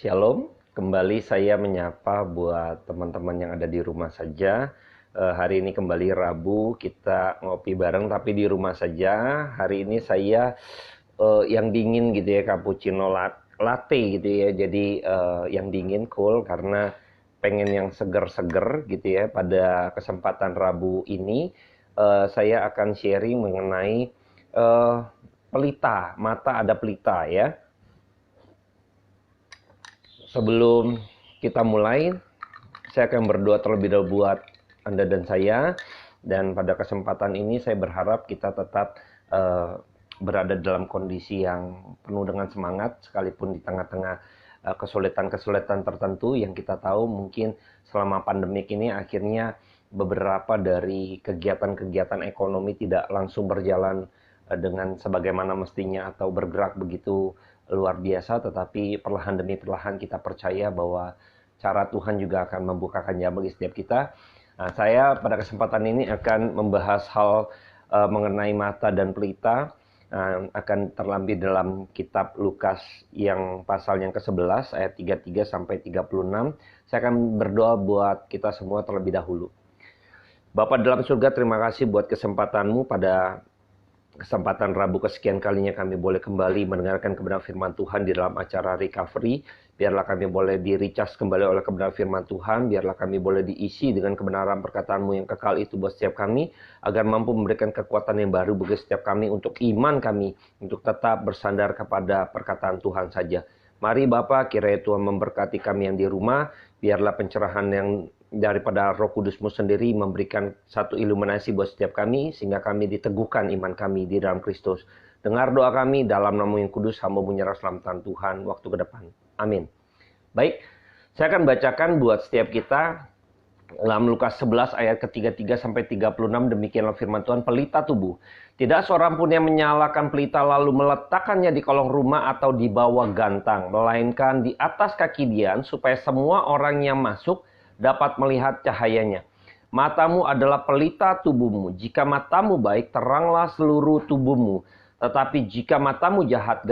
Shalom, kembali saya menyapa buat teman-teman yang ada di rumah saja. Hari ini kembali Rabu, kita ngopi bareng tapi di rumah saja. Hari ini saya yang dingin gitu ya, cappuccino latte gitu ya. Jadi yang dingin cool karena pengen yang seger-seger gitu ya. Pada kesempatan Rabu ini saya akan sharing mengenai pelita, mata ada pelita ya. Sebelum kita mulai, saya akan berdoa terlebih dahulu buat Anda dan saya. Dan pada kesempatan ini saya berharap kita tetap berada dalam kondisi yang penuh dengan semangat, sekalipun di tengah-tengah kesulitan-kesulitan tertentu yang kita tahu mungkin selama pandemik ini akhirnya beberapa dari kegiatan-kegiatan ekonomi tidak langsung berjalan dengan sebagaimana mestinya atau bergerak begitu luar biasa, tetapi perlahan demi perlahan kita percaya bahwa cara Tuhan juga akan membukakan jalan bagi setiap kita. Nah, saya pada kesempatan ini akan membahas hal mengenai mata dan pelita, akan terlampir dalam kitab Lukas yang pasal yang ke-11 ayat 33 sampai 36. Saya akan berdoa buat kita semua terlebih dahulu. Bapa dalam surga, terima kasih buat kesempatanmu pada kesempatan Rabu kesekian kalinya kami boleh kembali mendengarkan kebenaran firman Tuhan di dalam acara recovery. Biarlah kami boleh di-recharge kembali oleh kebenaran firman Tuhan. Biarlah kami boleh diisi dengan kebenaran perkataan-Mu yang kekal itu buat setiap kami, agar mampu memberikan kekuatan yang baru bagi setiap kami untuk iman kami, untuk tetap bersandar kepada perkataan Tuhan saja. Mari Bapa, kiranya Tuhan memberkati kami yang di rumah. Biarlah pencerahan yang daripada Roh Kudus-Mu sendiri memberikan satu iluminasi buat setiap kami, sehingga kami diteguhkan iman kami di dalam Kristus. Dengar doa kami dalam nama yang kudus, hamba menyerah selamatan Tuhan waktu ke depan. Amin. Baik, saya akan bacakan buat setiap kita dalam Lukas 11 ayat ke-33 sampai 36. Demikianlah firman Tuhan. Pelita tubuh. Tidak seorang pun yang menyalakan pelita lalu meletakkannya di kolong rumah atau di bawah gantang, melainkan di atas kaki dian, supaya semua orang yang masuk dapat melihat cahayanya. Matamu adalah pelita tubuhmu. Jika matamu baik, teranglah seluruh tubuhmu. Tetapi jika matamu jahat,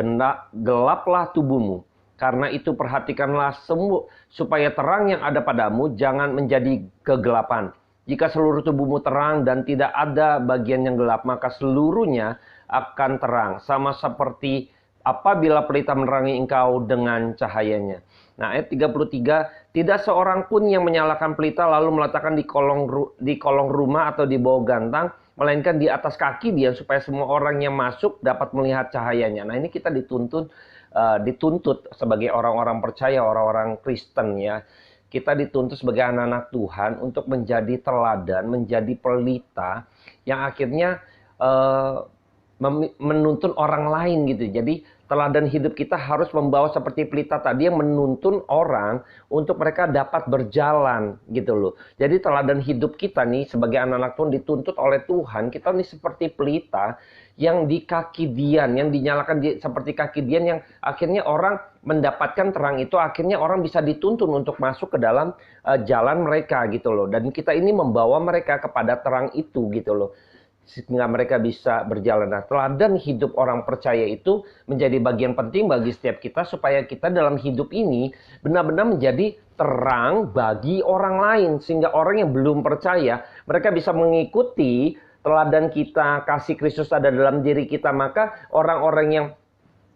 gelaplah tubuhmu. Karena itu perhatikanlah semua, supaya terang yang ada padamu jangan menjadi kegelapan. Jika seluruh tubuhmu terang dan tidak ada bagian yang gelap, maka seluruhnya akan terang. Sama seperti apabila pelita menerangi engkau dengan cahayanya. Nah, ayat 33, tidak seorang pun yang menyalakan pelita lalu meletakkan di kolong rumah atau di bawah gantang, melainkan di atas kaki dia, supaya semua orang yang masuk dapat melihat cahayanya. Nah, ini kita dituntut sebagai orang-orang percaya, orang-orang Kristen ya. Kita dituntut sebagai anak-anak Tuhan untuk menjadi teladan, menjadi pelita yang akhirnya menuntun orang lain gitu. Jadi teladan hidup kita harus membawa seperti pelita tadi yang menuntun orang untuk mereka dapat berjalan gitu loh. Jadi teladan hidup kita nih sebagai anak-anak Tuhan dituntut oleh Tuhan. Kita nih seperti pelita yang di kaki dian, yang dinyalakan seperti kaki dian, yang akhirnya orang mendapatkan terang itu, akhirnya orang bisa dituntun untuk masuk ke dalam jalan mereka gitu loh. Dan kita ini membawa mereka kepada terang itu gitu loh, sehingga mereka bisa berjalan. Nah, teladan hidup orang percaya itu menjadi bagian penting bagi setiap kita, supaya kita dalam hidup ini benar-benar menjadi terang bagi orang lain, sehingga orang yang belum percaya, mereka bisa mengikuti teladan kita, kasih Kristus ada dalam diri kita. Maka orang-orang yang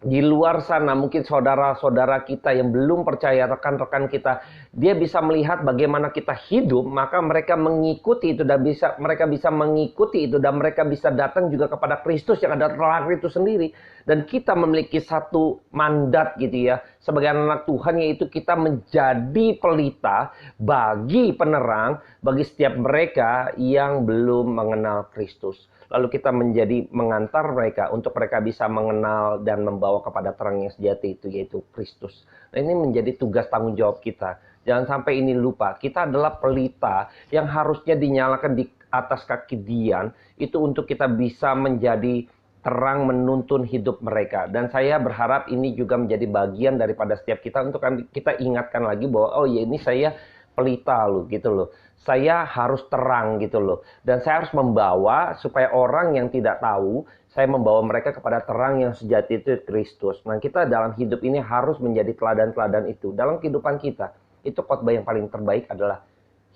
di luar sana, mungkin saudara-saudara kita yang belum percaya, rekan-rekan kita, dia bisa melihat bagaimana kita hidup, maka mereka mengikuti itu, dan mereka bisa mengikuti itu, dan mereka bisa datang juga kepada Kristus yang ada terang itu sendiri. Dan kita memiliki satu mandat gitu ya, sebagai anak Tuhan, yaitu kita menjadi pelita bagi penerang, bagi setiap mereka yang belum mengenal Kristus. Lalu kita menjadi mengantar mereka untuk mereka bisa mengenal dan membawa kepada terang yang sejati itu, yaitu Kristus. Nah, ini menjadi tugas tanggung jawab kita. Jangan sampai ini lupa. Kita adalah pelita yang harusnya dinyalakan di atas kaki dian, itu untuk kita bisa menjadi terang menuntun hidup mereka. Dan saya berharap ini juga menjadi bagian daripada setiap kita untuk kita ingatkan lagi bahwa oh ya, ini saya pelita loh gitu loh. Saya harus terang gitu loh. Dan saya harus membawa supaya orang yang tidak tahu, saya membawa mereka kepada terang yang sejati itu Kristus. Nah, kita dalam hidup ini harus menjadi teladan-teladan itu. Dalam kehidupan kita, itu khotbah yang paling terbaik adalah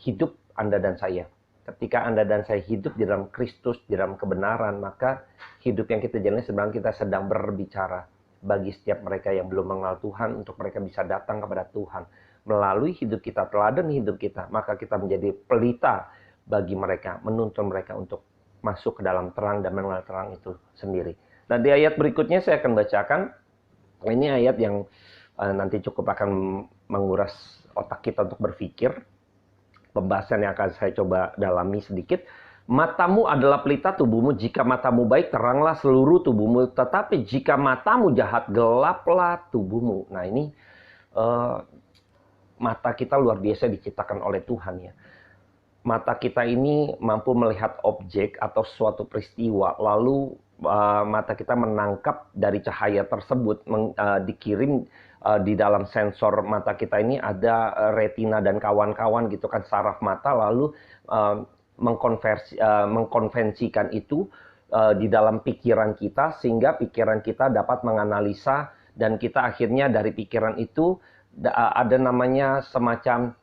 hidup Anda dan saya. Ketika Anda dan saya hidup di dalam Kristus, di dalam kebenaran, maka hidup yang kita jalani sebenarnya kita sedang berbicara bagi setiap mereka yang belum mengenal Tuhan, untuk mereka bisa datang kepada Tuhan. Melalui hidup kita, teladan hidup kita, maka kita menjadi pelita bagi mereka, menuntun mereka untuk masuk ke dalam terang dan mengenal terang itu sendiri. Nah, di ayat berikutnya saya akan bacakan. Ini ayat yang nanti cukup akan menguras otak kita untuk berpikir. Pembahasan yang akan saya coba dalami sedikit. Matamu adalah pelita tubuhmu, jika matamu baik, teranglah seluruh tubuhmu. Tetapi jika matamu jahat, gelaplah tubuhmu. Nah, ini mata kita luar biasa diciptakan oleh Tuhan ya. Mata kita ini mampu melihat objek atau suatu peristiwa, lalu mata kita menangkap dari cahaya tersebut, dikirim di dalam sensor mata kita ini ada retina dan kawan-kawan gitu kan, saraf mata, lalu mengkonvensikan itu di dalam pikiran kita, sehingga pikiran kita dapat menganalisa, dan kita akhirnya dari pikiran itu ada namanya semacam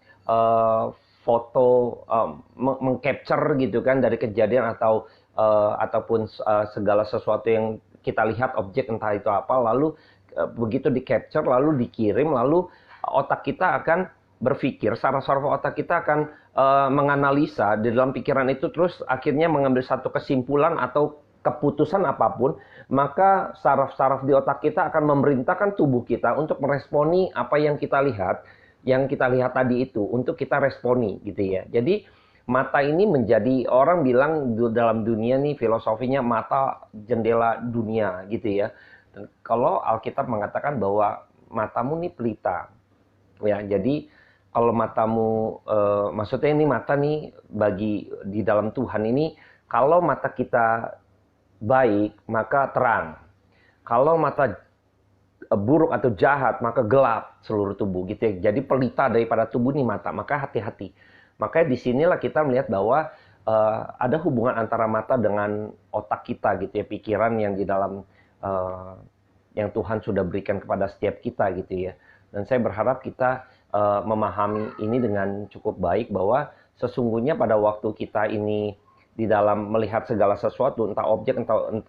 foto, mengcapture gitu kan dari kejadian atau ataupun segala sesuatu yang kita lihat, objek entah itu apa, lalu begitu di capture lalu dikirim, lalu otak kita akan berpikir, saraf-saraf otak kita akan menganalisa di dalam pikiran itu, terus akhirnya mengambil satu kesimpulan atau keputusan apapun, maka saraf-saraf di otak kita akan memerintahkan tubuh kita untuk meresponi apa yang kita lihat tadi itu, untuk kita responi gitu ya. Jadi mata ini menjadi, orang bilang dalam dunia nih filosofinya mata jendela dunia gitu ya. Dan kalau Alkitab mengatakan bahwa matamu nih pelita ya, jadi kalau matamu maksudnya ini mata nih bagi di dalam Tuhan ini, kalau mata kita baik maka terang, kalau mata buruk atau jahat maka gelap seluruh tubuh gitu ya. Jadi pelita daripada tubuh ini mata, maka hati-hati. Makanya disinilah kita melihat bahwa ada hubungan antara mata dengan otak kita gitu ya, pikiran yang di dalam yang Tuhan sudah berikan kepada setiap kita gitu ya. Dan saya berharap kita memahami ini dengan cukup baik, bahwa sesungguhnya pada waktu kita ini di dalam melihat segala sesuatu, entah objek,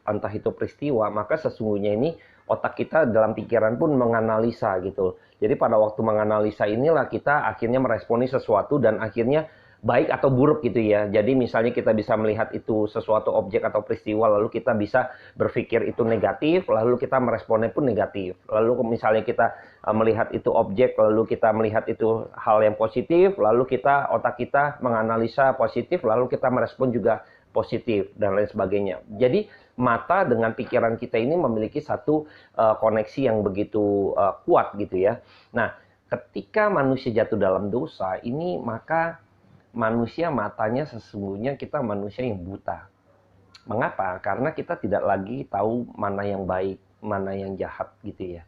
entah itu peristiwa, maka sesungguhnya ini otak kita dalam pikiran pun menganalisa gitu. Jadi pada waktu menganalisa inilah kita akhirnya meresponi sesuatu, dan akhirnya baik atau buruk gitu ya. Jadi misalnya kita bisa melihat itu sesuatu objek atau peristiwa, lalu kita bisa berpikir itu negatif, lalu kita meresponnya pun negatif. Lalu misalnya kita melihat itu objek, lalu kita melihat itu hal yang positif, lalu otak kita menganalisa positif, lalu kita merespon juga positif, dan lain sebagainya. Jadi mata dengan pikiran kita ini memiliki satu koneksi yang begitu kuat gitu ya. Nah, ketika manusia jatuh dalam dosa ini, maka manusia matanya sesungguhnya kita manusia yang buta. Mengapa? Karena kita tidak lagi tahu mana yang baik, mana yang jahat gitu ya.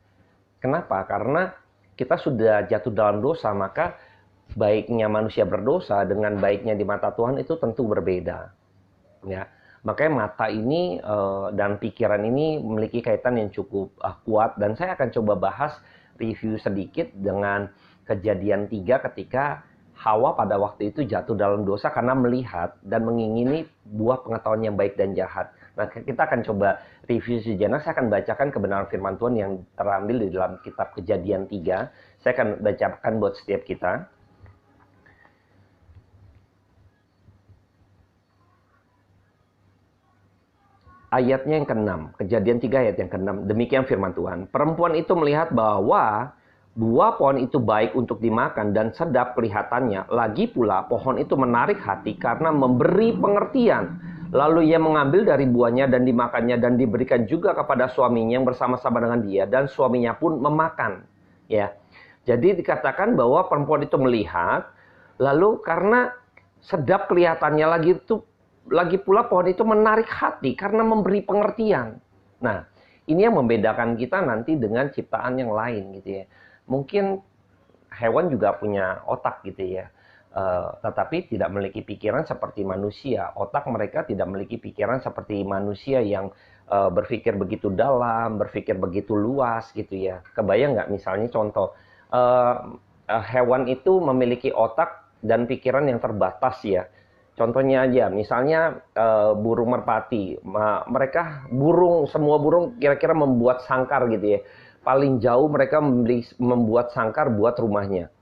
Kenapa? Karena kita sudah jatuh dalam dosa, maka baiknya manusia berdosa dengan baiknya di mata Tuhan itu tentu berbeda. Ya, makanya mata ini dan pikiran ini memiliki kaitan yang cukup kuat, dan saya akan coba bahas, review sedikit dengan Kejadian 3 ketika Hawa pada waktu itu jatuh dalam dosa karena melihat dan mengingini buah pengetahuan yang baik dan jahat. Nah, kita akan coba review sejenak. Saya akan bacakan kebenaran firman Tuhan yang terambil di dalam kitab Kejadian 3. Saya akan bacakan buat setiap kita. Ayatnya yang ke-6, Kejadian 3 ayat yang ke-6. Demikian firman Tuhan. Perempuan itu melihat bahwa buah pohon itu baik untuk dimakan dan sedap kelihatannya. Lagi pula pohon itu menarik hati karena memberi pengertian. Lalu ia mengambil dari buahnya dan dimakannya, dan diberikan juga kepada suaminya yang bersama-sama dengan dia, dan suaminya pun memakan. Ya, jadi dikatakan bahwa perempuan itu melihat, lalu karena sedap kelihatannya, lagi pula pohon itu menarik hati karena memberi pengertian. Nah, ini yang membedakan kita nanti dengan ciptaan yang lain gitu ya. Mungkin hewan juga punya otak gitu ya. tetapi tidak memiliki pikiran seperti manusia. Otak mereka tidak memiliki pikiran seperti manusia yang berpikir begitu dalam, berpikir begitu luas gitu ya. Kebayang nggak misalnya contoh, hewan itu memiliki otak dan pikiran yang terbatas ya. Contohnya aja, misalnya burung merpati, mereka semua burung kira-kira membuat sangkar gitu ya. Paling jauh mereka membuat sangkar buat rumahnya.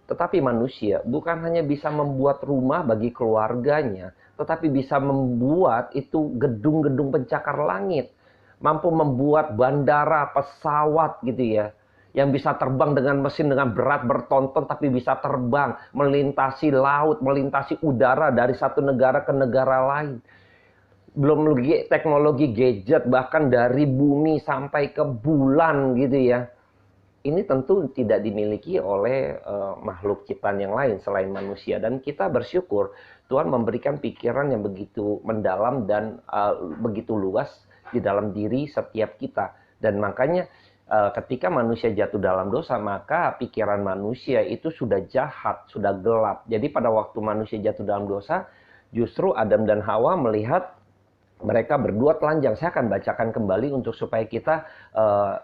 Tetapi manusia bukan hanya bisa membuat rumah bagi keluarganya, tetapi bisa membuat itu gedung-gedung pencakar langit. Mampu membuat bandara, pesawat gitu ya, yang bisa terbang dengan mesin dengan berat bertonton tapi bisa terbang, melintasi laut, melintasi udara dari satu negara ke negara lain. Belum lagi teknologi gadget bahkan dari bumi sampai ke bulan gitu ya. Ini tentu tidak dimiliki oleh makhluk ciptaan yang lain selain manusia, dan kita bersyukur Tuhan memberikan pikiran yang begitu mendalam dan begitu luas di dalam diri setiap kita. Dan makanya ketika manusia jatuh dalam dosa, maka pikiran manusia itu sudah jahat, sudah gelap. Jadi pada waktu manusia jatuh dalam dosa, justru Adam dan Hawa melihat mereka berdua telanjang. Saya akan bacakan kembali untuk supaya kita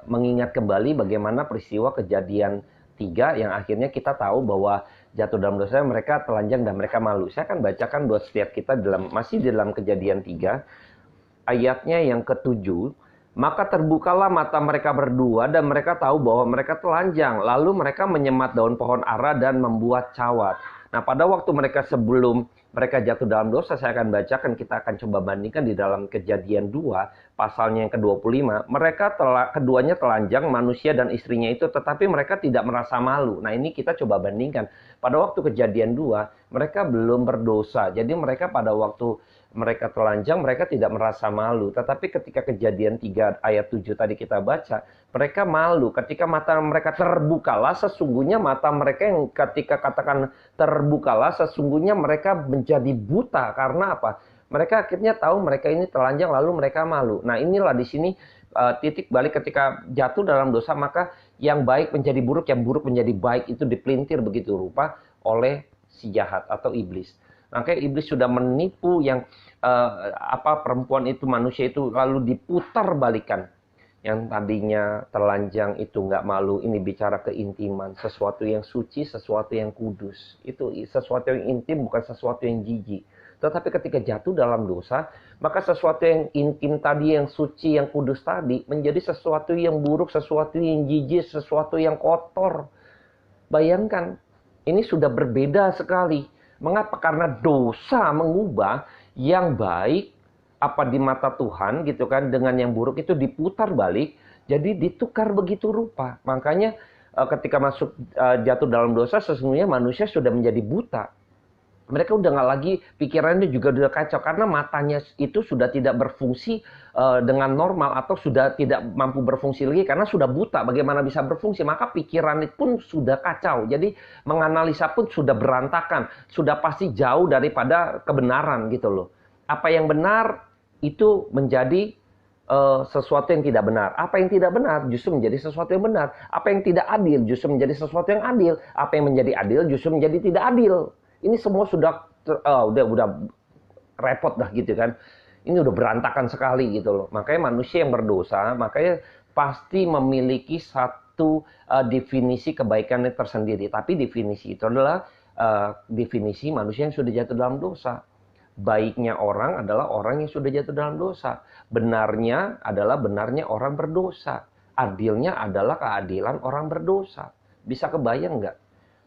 mengingat kembali bagaimana peristiwa Kejadian 3 yang akhirnya kita tahu bahwa jatuh dalam dosa mereka telanjang dan mereka malu. Saya akan bacakan buat setiap kita masih di dalam Kejadian 3 ayatnya yang ke-7. Maka terbukalah mata mereka berdua dan mereka tahu bahwa mereka telanjang. Lalu mereka menyemat daun pohon ara dan membuat cawat. Nah, pada waktu mereka sebelum mereka jatuh dalam dosa, saya akan bacakan, kita akan coba bandingkan di dalam Kejadian 2, pasalnya yang ke-25. Mereka keduanya telanjang, manusia dan istrinya itu, tetapi mereka tidak merasa malu. Nah, ini kita coba bandingkan. Pada waktu Kejadian 2, mereka belum berdosa. Jadi mereka pada waktu mereka telanjang, mereka tidak merasa malu. Tetapi ketika Kejadian 3 ayat 7 tadi kita baca, mereka malu. Ketika mata mereka terbukalah, sesungguhnya mata mereka yang ketika katakan terbukalah, sesungguhnya mereka menjadi buta. Karena apa? Mereka akhirnya tahu mereka ini telanjang, lalu mereka malu. Nah, inilah di sini titik balik ketika jatuh dalam dosa, maka yang baik menjadi buruk, yang buruk menjadi baik, itu dipelintir begitu rupa oleh si jahat atau iblis. Makanya iblis sudah menipu yang perempuan itu, manusia itu, lalu diputar balikan. Yang tadinya telanjang itu nggak malu, ini bicara keintiman, sesuatu yang suci, sesuatu yang kudus. Itu sesuatu yang intim, bukan sesuatu yang jijik. Tetapi ketika jatuh dalam dosa, maka sesuatu yang intim tadi, yang suci, yang kudus tadi, menjadi sesuatu yang buruk, sesuatu yang jijik, sesuatu yang kotor. Bayangkan, ini sudah berbeda sekali. Mengapa? Karena dosa mengubah yang baik di mata Tuhan gitu kan, dengan yang buruk itu diputar balik, jadi ditukar begitu rupa. Makanya ketika masuk jatuh dalam dosa, sesungguhnya manusia sudah menjadi buta. Mereka udah nggak lagi, pikirannya juga udah kacau karena matanya itu sudah tidak berfungsi dengan normal, atau sudah tidak mampu berfungsi lagi karena sudah buta. Bagaimana bisa berfungsi? Maka pikiran pun sudah kacau. Jadi menganalisa pun sudah berantakan, sudah pasti jauh daripada kebenaran gitu loh. Apa yang benar itu menjadi sesuatu yang tidak benar. Apa yang tidak benar justru menjadi sesuatu yang benar. Apa yang tidak adil justru menjadi sesuatu yang adil. Apa yang menjadi adil justru menjadi tidak adil. Ini semua sudah udah repot dah gitu kan. Ini udah berantakan sekali gitu loh. Makanya manusia yang berdosa, makanya pasti memiliki satu definisi kebaikannya tersendiri. Tapi definisi itu adalah definisi manusia yang sudah jatuh dalam dosa. Baiknya orang adalah orang yang sudah jatuh dalam dosa. Benarnya adalah benarnya orang berdosa. Adilnya adalah keadilan orang berdosa. Bisa kebayang nggak?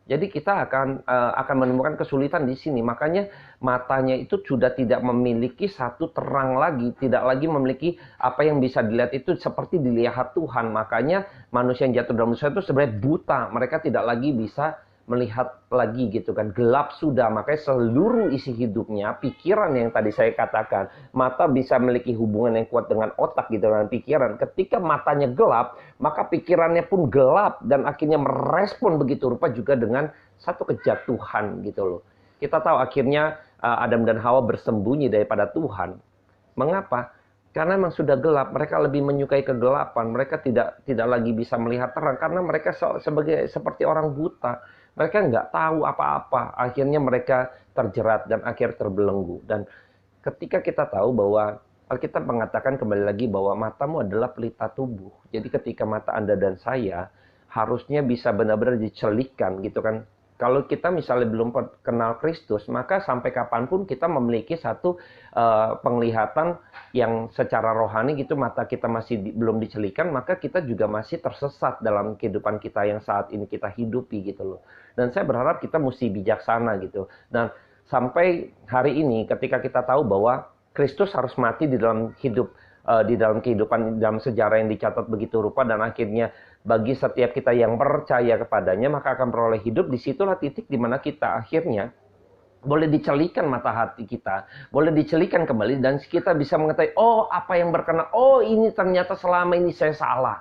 Jadi kita akan menemukan kesulitan di sini. Makanya matanya itu sudah tidak memiliki satu terang lagi, tidak lagi memiliki apa yang bisa dilihat itu seperti dilihat Tuhan. Makanya manusia yang jatuh dalam dosa itu sebenarnya buta. Mereka tidak lagi bisa melihat lagi gitu kan, gelap sudah. Makanya seluruh isi hidupnya, pikiran yang tadi saya katakan, mata bisa memiliki hubungan yang kuat dengan otak gitu, dengan pikiran. Ketika matanya gelap, maka pikirannya pun gelap dan akhirnya merespon begitu rupa juga dengan satu kejatuhan gitu loh. Kita tahu akhirnya Adam dan Hawa bersembunyi daripada Tuhan. Mengapa? Karena memang sudah gelap, mereka lebih menyukai kegelapan, mereka tidak lagi bisa melihat terang karena mereka seperti orang buta. Mereka nggak tahu apa-apa. Akhirnya mereka terjerat dan akhir terbelenggu. Dan ketika kita tahu bahwa Alkitab mengatakan kembali lagi bahwa matamu adalah pelita tubuh. Jadi ketika mata Anda dan saya harusnya bisa benar-benar dicelikkan gitu kan. Kalau kita misalnya belum kenal Kristus, maka sampai kapanpun kita memiliki satu penglihatan yang secara rohani gitu, mata kita masih belum dicelikan, maka kita juga masih tersesat dalam kehidupan kita yang saat ini kita hidupi gitu loh. Dan saya berharap kita mesti bijaksana gitu. Dan sampai hari ini ketika kita tahu bahwa Kristus harus mati di dalam hidup, di dalam kehidupan, dalam sejarah yang dicatat begitu rupa, dan akhirnya bagi setiap kita yang percaya kepadanya maka akan peroleh hidup. Disitulah titik di mana kita akhirnya boleh dicelikan mata hati kita, boleh dicelikan kembali, dan kita bisa mengetahui, oh apa yang berkenan, oh ini ternyata selama ini saya salah.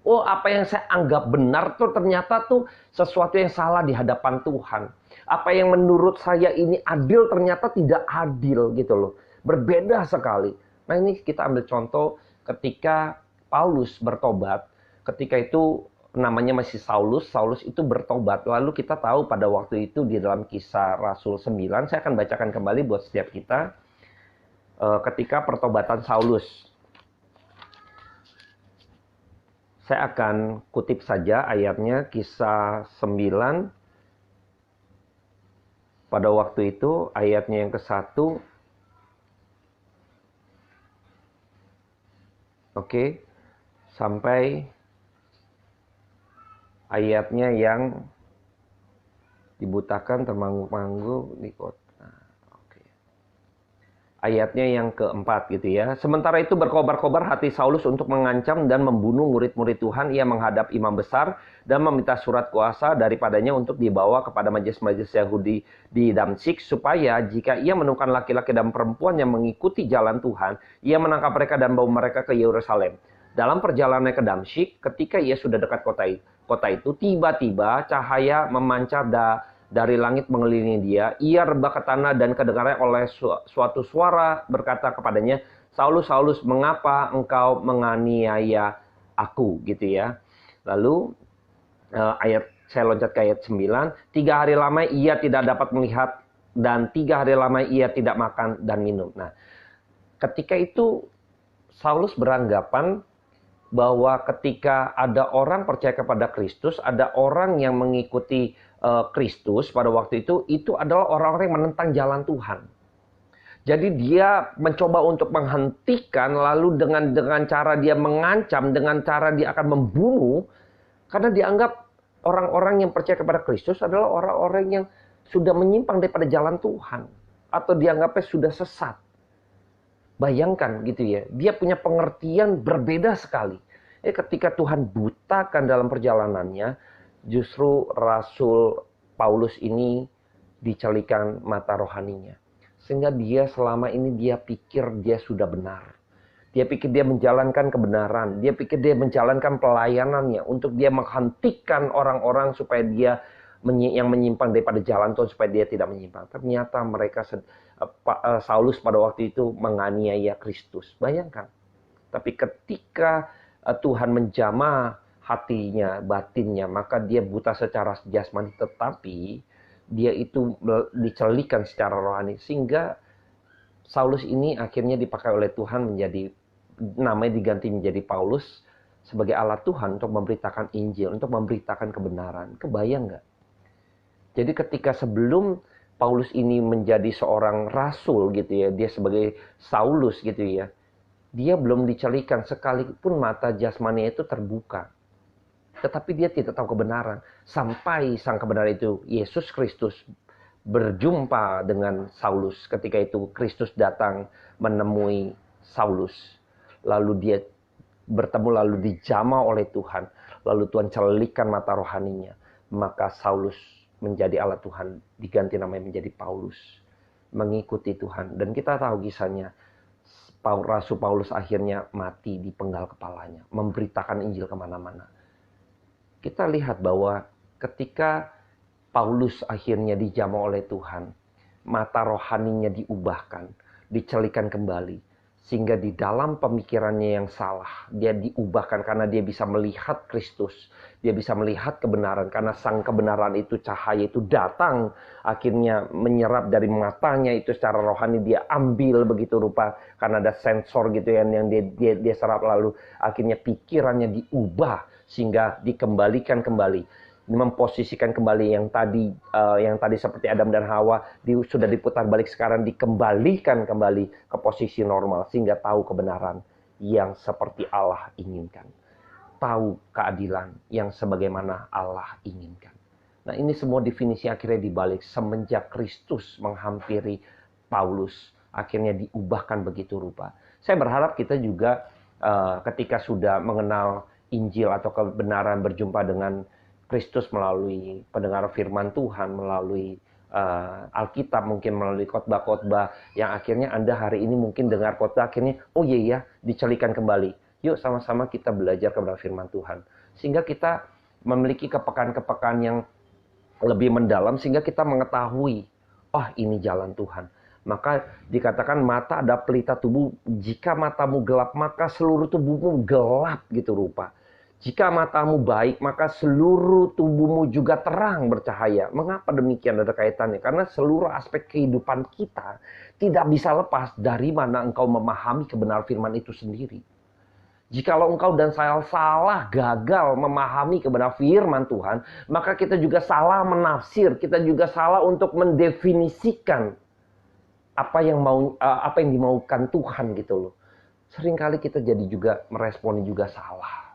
Oh, apa yang saya anggap benar tuh ternyata tuh sesuatu yang salah di hadapan Tuhan. Apa yang menurut saya ini adil ternyata tidak adil gitu loh. Berbeda sekali. Nah, ini kita ambil contoh ketika Paulus bertobat. Ketika itu namanya masih Saulus. Saulus itu bertobat. Lalu kita tahu pada waktu itu di dalam Kisah Rasul 9, saya akan bacakan kembali buat setiap kita. Ketika pertobatan Saulus. Saya akan kutip saja ayatnya, Kisah 9. Pada waktu itu ayatnya yang ke-1. Oke. Sampai ayatnya yang dibutakan, termangu-mangu di kota. Ayatnya yang keempat gitu ya. Sementara itu berkobar-kobar hati Saulus untuk mengancam dan membunuh murid-murid Tuhan. Ia menghadap imam besar dan meminta surat kuasa daripadanya untuk dibawa kepada majelis-majelis Yahudi di Damsyik, supaya jika ia menemukan laki-laki dan perempuan yang mengikuti jalan Tuhan, ia menangkap mereka dan bawa mereka ke Yerusalem. Dalam perjalanannya ke Damsyik, ketika ia sudah dekat kota itu, tiba-tiba cahaya memancar dari langit mengelilingi dia. Ia rebah ke tanah dan kedengarannya oleh suatu suara berkata kepadanya, Saulus, Saulus, mengapa engkau menganiaya aku? Gitu ya. Lalu saya loncat ke ayat 9. 3 hari lama ia tidak dapat melihat, dan 3 hari lama ia tidak makan dan minum. Nah, ketika itu Saulus beranggapan bahwa ketika ada orang percaya kepada Kristus, ada orang yang mengikuti Kristus pada waktu itu adalah orang-orang yang menentang jalan Tuhan. Jadi dia mencoba untuk menghentikan, lalu dengan cara dia mengancam, dengan cara dia akan membunuh, karena dianggap orang-orang yang percaya kepada Kristus adalah orang-orang yang sudah menyimpang daripada jalan Tuhan, atau dianggapnya sudah sesat. Bayangkan gitu ya, dia punya pengertian berbeda sekali. Ketika Tuhan butakan dalam perjalanannya, justru Rasul Paulus ini dicelikan mata rohaninya. Sehingga dia selama ini dia pikir dia sudah benar. Dia pikir dia menjalankan kebenaran. Dia pikir dia menjalankan pelayanannya untuk dia menghentikan orang-orang supaya dia yang menyimpang daripada jalan Tuhan, supaya dia tidak menyimpang. Ternyata mereka Saulus pada waktu itu menganiaya Kristus. Bayangkan. Tapi ketika Tuhan menjamah hatinya, batinnya, maka dia buta secara jasmani, tetapi dia itu dicelikan secara rohani, sehingga Saulus ini akhirnya dipakai oleh Tuhan menjadi, namanya diganti menjadi Paulus, sebagai alat Tuhan untuk memberitakan Injil, untuk memberitakan kebenaran. Kebayang nggak? Jadi ketika sebelum Paulus ini menjadi seorang rasul gitu ya, dia sebagai Saulus gitu ya, dia belum dicelikan, sekalipun mata jasmani itu terbuka. Tetapi dia tidak tahu kebenaran. Sampai sang kebenaran itu, Yesus Kristus, berjumpa dengan Saulus. Ketika itu Kristus datang menemui Saulus. Lalu dia bertemu, lalu dijamah oleh Tuhan. Lalu Tuhan celikan mata rohaninya. Maka Saulus menjadi alat Tuhan, diganti namanya menjadi Paulus. Mengikuti Tuhan. Dan kita tahu kisahnya. Rasul Paulus akhirnya mati di penggal kepalanya, memberitakan Injil kemana-mana. Kita lihat bahwa ketika Paulus akhirnya dijamah oleh Tuhan, mata rohaninya diubahkan, dicelikan kembali. Sehingga di dalam pemikirannya yang salah, dia diubahkan karena dia bisa melihat Kristus. Dia bisa melihat kebenaran karena sang kebenaran itu, cahaya itu datang. Akhirnya menyerap dari matanya itu secara rohani, dia ambil begitu rupa. Karena ada sensor gitu ya, yang dia serap, lalu akhirnya pikirannya diubah sehingga dikembalikan kembali. Memposisikan kembali yang tadi seperti Adam dan Hawa sudah diputar balik, sekarang dikembalikan kembali ke posisi normal sehingga tahu kebenaran yang seperti Allah inginkan, tahu keadilan yang sebagaimana Allah inginkan. Nah, ini semua definisi akhirnya dibalik semenjak Kristus menghampiri Paulus, akhirnya diubahkan begitu rupa. Saya berharap kita juga ketika sudah mengenal Injil atau kebenaran, berjumpa dengan Kristus melalui pendengar firman Tuhan, melalui Alkitab, mungkin melalui khotbah-khotbah yang akhirnya Anda hari ini mungkin dengar khotbah, akhirnya oh iya ya, dicelikan kembali. Yuk sama-sama kita belajar kebenaran firman Tuhan. Sehingga kita memiliki kepekaan-kepekaan yang lebih mendalam, sehingga kita mengetahui, oh ini jalan Tuhan. Maka dikatakan mata adalah pelita tubuh, jika matamu gelap maka seluruh tubuhmu gelap gitu rupa. Jika matamu baik, maka seluruh tubuhmu juga terang bercahaya. Mengapa demikian? Ada kaitannya. Karena seluruh aspek kehidupan kita tidak bisa lepas dari mana engkau memahami kebenaran firman itu sendiri. Jikalau engkau dan saya salah, gagal memahami kebenaran firman Tuhan, maka kita juga salah menafsir, kita juga salah untuk mendefinisikan apa yang dimaukan Tuhan gitu loh. Seringkali kita jadi juga meresponi juga salah.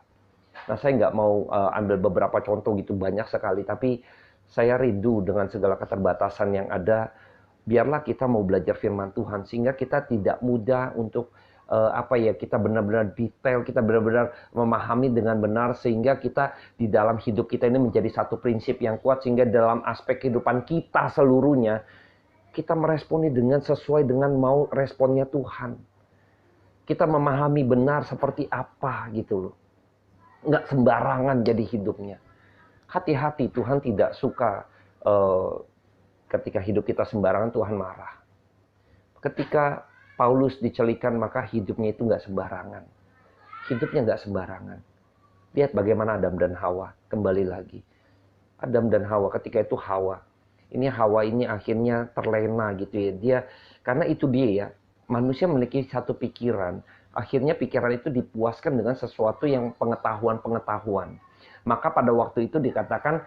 Nah, saya nggak mau ambil beberapa contoh gitu, banyak sekali. Tapi saya rindu dengan segala keterbatasan yang ada. Biarlah kita mau belajar firman Tuhan. Sehingga kita tidak mudah untuk kita benar-benar detail. Kita benar-benar memahami dengan benar. Sehingga kita di dalam hidup kita ini menjadi satu prinsip yang kuat. Sehingga dalam aspek kehidupan kita seluruhnya, kita meresponi dengan sesuai dengan mau responnya Tuhan. Kita memahami benar seperti apa gitu loh. Nggak sembarangan jadi hidupnya. Hati-hati, Tuhan tidak suka ketika hidup kita sembarangan, Tuhan marah. Ketika Paulus dicelikan, maka hidupnya itu nggak sembarangan. Hidupnya nggak sembarangan. Lihat bagaimana Adam dan Hawa, kembali lagi. Adam dan Hawa, ketika itu Hawa. Hawa ini akhirnya terlena gitu ya. Karena itu dia ya, manusia memiliki satu pikiran. Akhirnya pikiran itu dipuaskan dengan sesuatu yang pengetahuan. Maka pada waktu itu dikatakan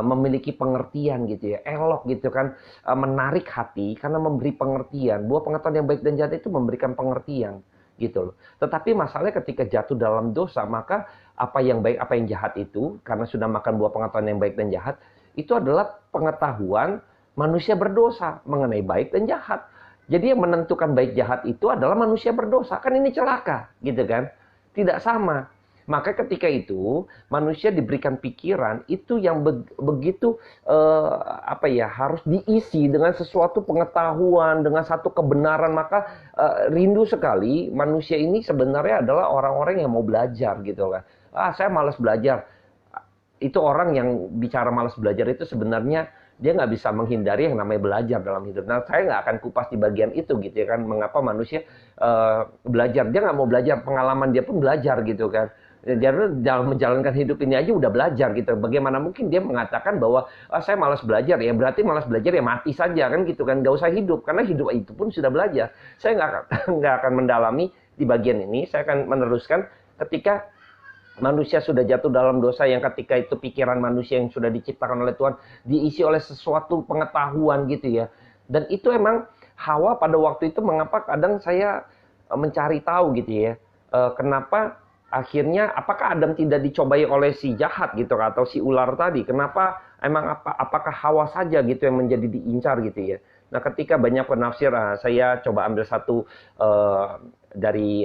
memiliki pengertian gitu ya. Elok gitu kan. Menarik hati karena memberi pengertian. Bahwa pengetahuan yang baik dan jahat itu memberikan pengertian gitu loh. Tetapi masalahnya ketika jatuh dalam dosa, maka apa yang baik, apa yang jahat itu, karena sudah makan buah pengetahuan yang baik dan jahat, itu adalah pengetahuan manusia berdosa mengenai baik dan jahat. Jadi yang menentukan baik jahat itu adalah manusia berdosa. Kan ini celaka, gitu kan? Tidak sama. Maka ketika itu manusia diberikan pikiran itu yang begitu harus diisi dengan sesuatu pengetahuan, dengan satu kebenaran. Maka rindu sekali manusia ini sebenarnya adalah orang-orang yang mau belajar gitu kan. Saya malas belajar. Itu orang yang bicara malas belajar itu sebenarnya dia nggak bisa menghindari yang namanya belajar dalam hidup. Nah, saya nggak akan kupas di bagian itu gitu ya kan. Mengapa manusia belajar? Dia nggak mau belajar, pengalaman dia pun belajar gitu kan. Dia dalam menjalankan hidup ini aja udah belajar gitu. Bagaimana mungkin dia mengatakan bahwa saya malas belajar ya, berarti malas belajar ya mati saja kan gitu kan. Nggak usah hidup, karena hidup itu pun sudah belajar. Saya nggak akan mendalami di bagian ini. Saya akan meneruskan ketika manusia sudah jatuh dalam dosa, yang ketika itu pikiran manusia yang sudah diciptakan oleh Tuhan diisi oleh sesuatu pengetahuan gitu ya. Dan itu emang Hawa pada waktu itu, mengapa kadang saya mencari tahu gitu ya. Kenapa akhirnya, apakah Adam tidak dicobai oleh si jahat gitu atau si ular tadi? Kenapa apakah Hawa saja gitu yang menjadi diincar gitu ya. Nah, ketika banyak penafsir, saya coba ambil satu dari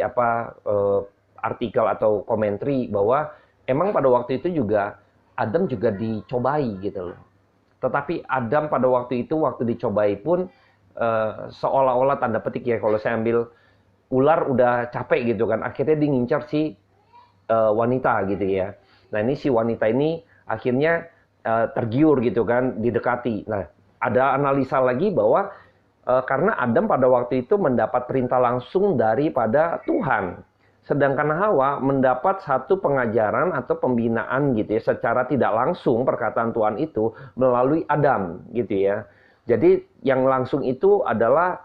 artikel atau komentari bahwa emang pada waktu itu juga Adam juga dicobai gitu loh. Tetapi Adam pada waktu itu, waktu dicobai pun seolah-olah tanda petik ya, kalau saya ambil, ular udah capek gitu kan, akhirnya dia ngincar si wanita gitu ya. Nah, ini si wanita ini akhirnya tergiur gitu kan, didekati. Nah, ada analisa lagi bahwa Karena Adam pada waktu itu mendapat perintah langsung daripada Tuhan. Sedangkan Hawa mendapat satu pengajaran atau pembinaan gitu ya, secara tidak langsung perkataan Tuhan itu melalui Adam gitu ya. Jadi yang langsung itu adalah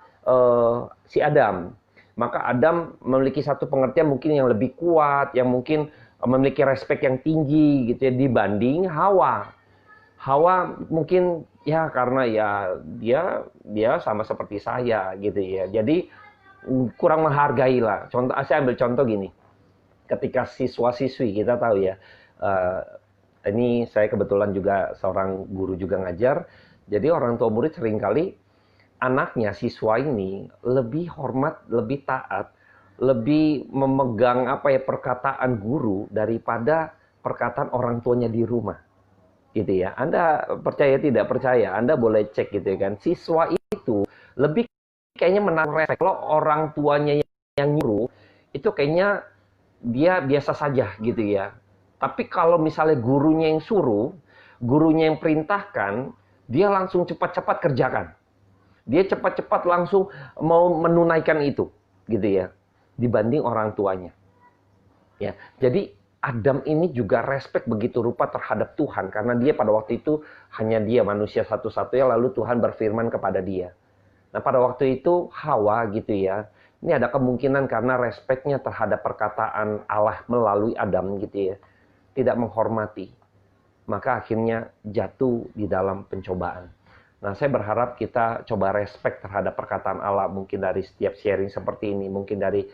si Adam. Maka Adam memiliki satu pengertian mungkin yang lebih kuat, yang mungkin memiliki respek yang tinggi gitu ya dibanding Hawa. Hawa mungkin ya karena ya dia sama seperti saya gitu ya. Jadi kurang menghargai lah. Contoh, saya ambil contoh gini. Ketika siswa-siswi kita tahu ya, eh, ini saya kebetulan juga seorang guru juga ngajar. Jadi orang tua murid seringkali anaknya siswa ini lebih hormat, lebih taat, lebih memegang apa ya perkataan guru daripada perkataan orang tuanya di rumah. Gitu ya. Anda percaya tidak percaya, Anda boleh cek gitu ya kan. Siswa itu lebih kayaknya menaruh respek. Kalau orang tuanya yang nyuruh, itu kayaknya dia biasa saja gitu ya. Tapi kalau misalnya gurunya yang suruh, gurunya yang perintahkan, dia langsung cepat-cepat kerjakan. Dia cepat-cepat langsung mau menunaikan itu, gitu ya. Dibanding orang tuanya. Ya, jadi Adam ini juga respek begitu rupa terhadap Tuhan karena dia pada waktu itu hanya dia manusia satu-satunya lalu Tuhan berfirman kepada dia. Nah, pada waktu itu Hawa gitu ya. Ini ada kemungkinan karena respeknya terhadap perkataan Allah melalui Adam gitu ya. Tidak menghormati. Maka akhirnya jatuh di dalam pencobaan. Nah, saya berharap kita coba respek terhadap perkataan Allah mungkin dari setiap sharing seperti ini, mungkin dari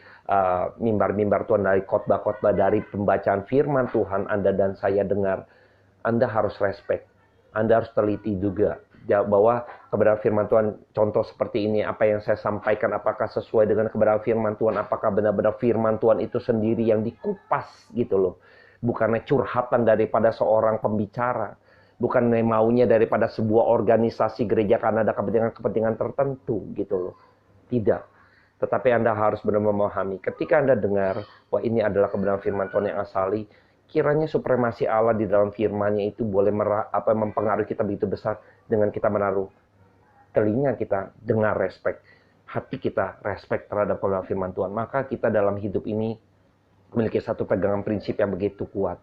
mimbar-mimbar Tuhan, dari khotbah-khotbah, dari pembacaan firman Tuhan Anda dan saya dengar. Anda harus respek. Anda harus teliti juga bahwa kebenaran firman Tuhan, contoh seperti ini, apa yang saya sampaikan, apakah sesuai dengan kebenaran firman Tuhan, apakah benar-benar firman Tuhan itu sendiri yang dikupas gitu loh. Bukannya curhatan daripada seorang pembicara, bukan maunya daripada sebuah organisasi gereja karena ada kepentingan-kepentingan tertentu gitu loh. Tidak. Tetapi Anda harus benar memahami, ketika Anda dengar, wah ini adalah kebenaran firman Tuhan yang asali, kiranya supremasi Allah di dalam firman-Nya itu boleh mempengaruhi kita begitu besar dengan kita menaruh telinga kita dengar respek, hati kita respek terhadap kebenaran firman Tuhan. Maka kita dalam hidup ini memiliki satu pegangan prinsip yang begitu kuat.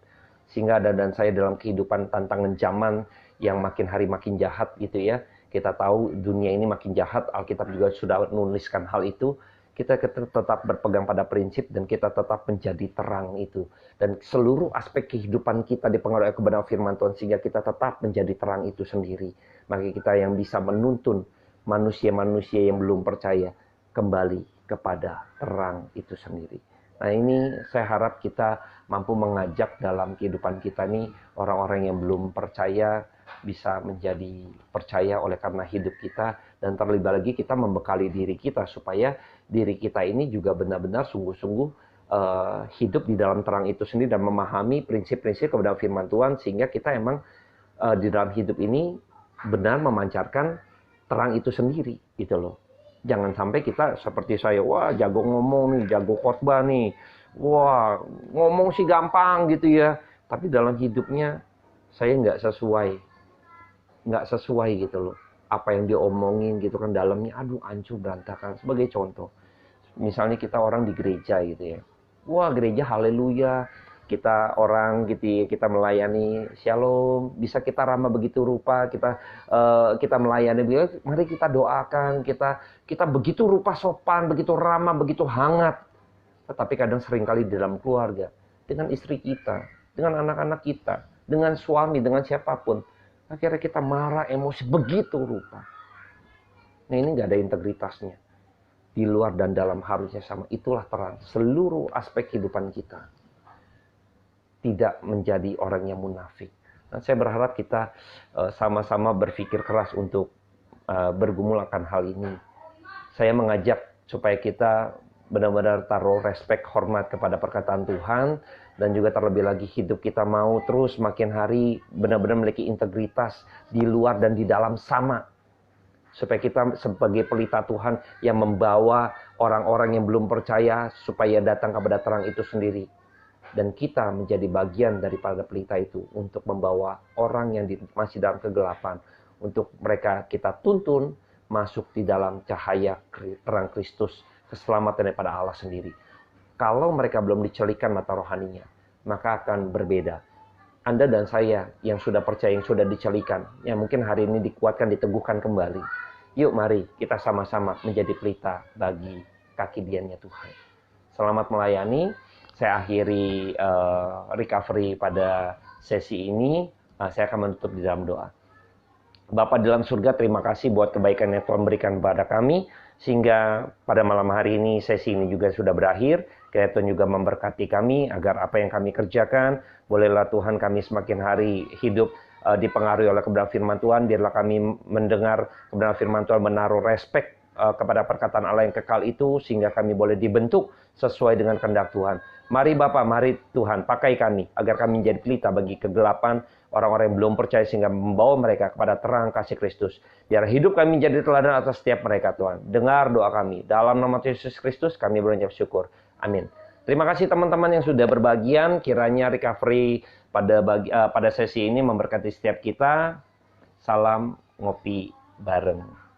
Sehingga Anda dan saya dalam kehidupan tantangan zaman yang makin hari makin jahat gitu ya. Kita tahu dunia ini makin jahat, Alkitab juga sudah menuliskan hal itu. Kita tetap berpegang pada prinsip dan kita tetap menjadi terang itu. Dan seluruh aspek kehidupan kita dipengaruhi kebenaran firman Tuhan sehingga kita tetap menjadi terang itu sendiri. Maka kita yang bisa menuntun manusia-manusia yang belum percaya kembali kepada terang itu sendiri. Nah ini saya harap kita mampu mengajak dalam kehidupan kita nih orang-orang yang belum percaya bisa menjadi percaya oleh karena hidup kita, dan terlebih lagi kita membekali diri kita supaya diri kita ini juga benar-benar sungguh-sungguh hidup di dalam terang itu sendiri dan memahami prinsip-prinsip kebenaran firman Tuhan sehingga kita emang di dalam hidup ini benar memancarkan terang itu sendiri gitu loh. Jangan sampai kita seperti saya, wah jago ngomong nih, jago khotbah nih, wah ngomong sih gampang gitu ya, tapi dalam hidupnya saya nggak sesuai gitu loh. Apa yang diomongin gitu kan dalamnya, aduh hancur berantakan. Sebagai contoh, misalnya kita orang di gereja gitu ya, wah gereja haleluya, kita orang gitu ya, kita melayani shalom, bisa kita ramah begitu rupa, kita melayani, mari kita doakan, kita begitu rupa sopan, begitu ramah, begitu hangat. Tetapi kadang seringkali di dalam keluarga, dengan istri kita, dengan anak-anak kita, dengan suami, dengan siapapun, akhirnya kita marah, emosi begitu rupa. Nah ini nggak ada integritasnya. Di luar dan dalam harusnya sama. Itulah terang seluruh aspek kehidupan kita. Tidak menjadi orang yang munafik. Nah, saya berharap kita sama-sama berpikir keras untuk bergumul akan hal ini. Saya mengajak supaya kita benar-benar taruh respek, hormat kepada perkataan Tuhan, dan juga terlebih lagi hidup kita mau terus makin hari benar-benar memiliki integritas di luar dan di dalam sama. Supaya kita sebagai pelita Tuhan yang membawa orang-orang yang belum percaya supaya datang kepada terang itu sendiri. Dan kita menjadi bagian daripada pelita itu untuk membawa orang yang masih dalam kegelapan. Untuk mereka kita tuntun, masuk di dalam cahaya terang Kristus, keselamatan daripada Allah sendiri. Kalau mereka belum dicelikan mata rohaninya, maka akan berbeda. Anda dan saya yang sudah percaya, yang sudah dicelikan, yang mungkin hari ini dikuatkan, diteguhkan kembali. Yuk mari kita sama-sama menjadi pelita bagi kaki diannya Tuhan. Selamat melayani. Saya akhiri recovery pada sesi ini. Saya akan menutup di dalam doa. Bapa di dalam surga, terima kasih buat kebaikan yang Tuhan berikan kepada kami, sehingga pada malam hari ini sesi ini juga sudah berakhir. Kiranya Tuhan juga memberkati kami agar apa yang kami kerjakan, bolehlah Tuhan kami semakin hari hidup dipengaruhi oleh kebenaran firman Tuhan. Biarlah kami mendengar kebenaran firman Tuhan, menaruh respek kepada perkataan Allah yang kekal itu, sehingga kami boleh dibentuk sesuai dengan kehendak Tuhan. Mari Bapa, mari Tuhan pakai kami agar kami menjadi pelita bagi kegelapan orang-orang yang belum percaya, sehingga membawa mereka kepada terang kasih Kristus. Biar hidup kami menjadi teladan atas setiap mereka, Tuhan. Dengar doa kami. Dalam nama Yesus Kristus kami berucap syukur. Amin. Terima kasih teman-teman yang sudah berbagian. Kiranya recovery pada sesi ini memberkati setiap kita. Salam ngopi bareng.